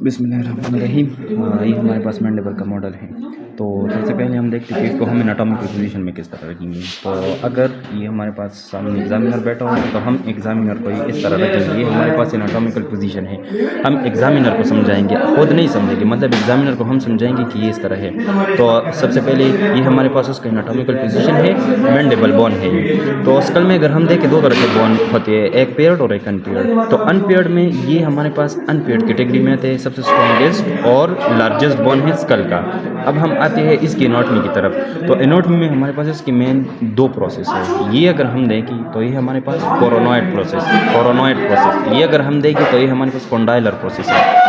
बिस्मिल्लाहिर्रहमानिर्रहीम। ये हमारे पास मैंडेबल का मॉडल है। तो सबसे पहले हम देखते हैं कि इसको हम एनाटॉमिकल पोजीशन में किस तरह रखेंगे। तो अगर ये हमारे पास सामने एग्जामिनर बैठा होगा तो हम एग्जामिनर को इस तरह रखेंगे। ये हमारे पास एनाटॉमिकल पोजीशन है। हम एग्जामिनर को समझाएंगे, खुद नहीं समझेंगे, मतलब एग्जामिनर को हम समझाएंगे कि ये इस तरह है। तो सबसे पहले ये हमारे पास उसका एनाटॉमिकल पोजीशन है, मैंडेबल बोन है ये। तो स्कल में अगर हम देखें दो तरह के बोन होते हैं, एक पेयर्ड और एक अनपेयर्ड। तो अनपेयर्ड में ये हमारे पास अनपेयर्ड कैटेगरी में आते हैं। सबसे स्ट्रॉन्गेस्ट और लार्जेस्ट बोन है स्कल का। अब हम आते हैं इसकी एनाटॉमी की तरफ। तो एनाटॉमी में हमारे पास इसकी मेन दो प्रोसेस है। ये अगर हम देखें तो ये हमारे पास कोरोनॉइड प्रोसेस। ये अगर हम देखें तो ये हमारे पास कॉन्डाइलर प्रोसेस है।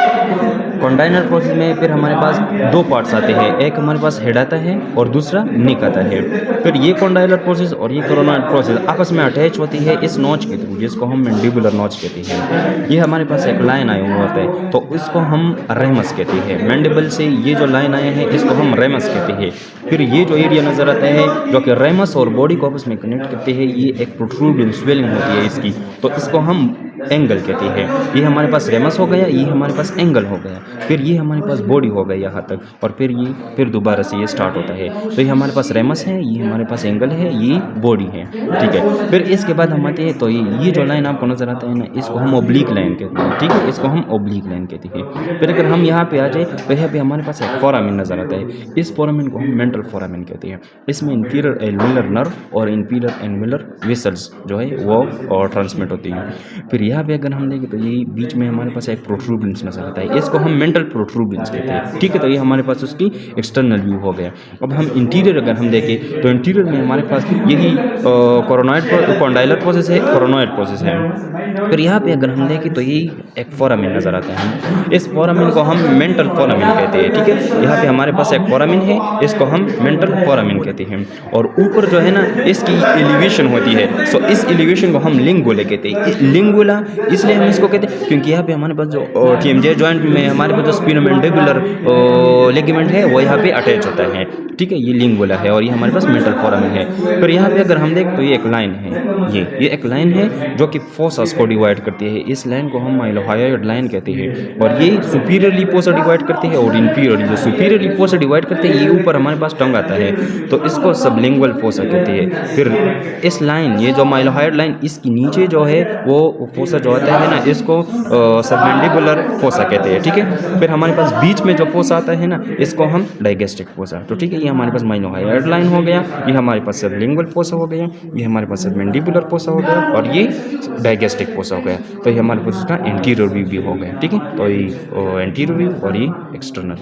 कॉन्डाइलर प्रोसेस में फिर हमारे पास दो पार्ट्स आते हैं, एक हमारे पास हेड आता है और दूसरा निक आता है। फिर ये कॉन्डाइलर प्रोसेस और ये कोरोनॉइड प्रोसेस आपस में अटैच होती है इस नोच के थ्रू, जिसको हम मैंडिबुलर नोच कहते हैं। ये हमारे पास एक लाइन आया हुआ होता है, तो इसको हम रेमस कहते हैं। मैंडिबल से ये जो लाइन आया है इसको हम रेमस कहते हैं। फिर ये जो एरिया नजर आता है जो कि रेमस और बॉडी को आपस में कनेक्ट करते हैं, ये एक प्रोट्रूडिंग स्वेलिंग होती है इसकी, तो इसको हम एंगल कहते हैं। ये हमारे पास रेमस हो गया, ये हमारे पास एंगल हो गया। फिर ये हमारे पास बॉडी हो गई यहाँ तक, और फिर दोबारा से ये स्टार्ट होता है। तो ये हमारे पास रेमस है, ये हमारे पास एंगल है, ये बॉडी है, ठीक है। फिर इसके बाद हम आते हैं तो ये जो लाइन आपको नजर आता है ना, इसको हम ओब्लिक लाइन कहते हैं, ठीक है। इसको हम ओब्लिक लाइन कहते हैं। फिर अगर हम यहाँ पे आ जाए तो यहाँ पे हमारे पास एक फोरामिन नजर आता है। इस फोरामिन को हम मेंटल फोरामिन कहते हैं। इसमें इंफीरियर एल्वियोलर नर्व और इंफीरियर एल्वियोलर वेसल्स जो है वो और ट्रांसमिट होती हैं। फिर यहाँ पे अगर हम देखें तो ये बीच में हमारे पास एक प्रोट्रूबेंस नजर आता है, इसको हम मेंटल प्रोट्रूबेंस कहते हैं, ठीक है। तो ये हमारे पास उसकी एक्सटर्नल व्यू हो गया। अब हम इंटीरियर अगर हम देखें तो इंटीरियर में हमारे पास यही कॉन्डाइलर प्रोसेस है, कोरोनॉइड प्रोसेस है। फिर यहाँ पे अगर हम देखें तो यही एक फोरामिन नजर आता है। इस फोरामिन को हम मेंटल फोरामिन कहते हैं, ठीक है। यहाँ पे हमारे पास एक फोरामिन है, इसको हम मेंटल फोरामिन कहते हैं। और ऊपर जो है ना इसकी एलिवेशन होती है, सो इस एलिवेशन को हम लिंगुला कहते हैं। लिंगुला इसलिए हम इसको कहते हैं क्योंकि यहाँ पे हमारे पास जो TMJ जॉइंट में हमारे पास जो स्पिनोमैंडिबुलर लिगामेंट है वो यहाँ पे अटैच होता है, ठीक है। ये लिंगुला है और ये हमारे पास मेंटल फोरामिन है। फिर यहाँ पे अगर हम देख तो ये एक लाइन है, ये एक लाइन है जो कि फोसस को डिवाइड करती है। इस लाइन को हम माइलोहायोइड लाइन कहते हैं। और ये सुपीरियरली फोसा डिवाइड करते हैं और इंफीरियरली जो सुपीरियरली फोसा डिवाइड करते हैं, ये ऊपर हमारे पास टंग आता है, तो इसको सबलिंगुअल फोसा कहते हैं। फिर इस लाइन, ये जो माइलोहायोइड लाइन, इसकी नीचे जो है वो फोसा जो आता है ना, इसको सबमैंडिबुलर फोसा कहते हैं, ठीक है। फिर हमारे पास बीच में जो फोसा आता है ना, इसको हम डाइगेस्टिक फोसा, तो ठीक है। ये हमारे पास माइलोहायोइड लाइन हो गया, ये हमारे पास सबलिंगुअल फोसा हो गया, ये हमारे पास सबमैंडिबुलर फोसा हो गया और ये डाइगेस्टिक फोसा हो गया। तो ये हमारे पास इसका एंटीरियर व्यू भी हो गया, ठीक है। तो ये एंटीरियर व्यू और ये एक्सटर्नल।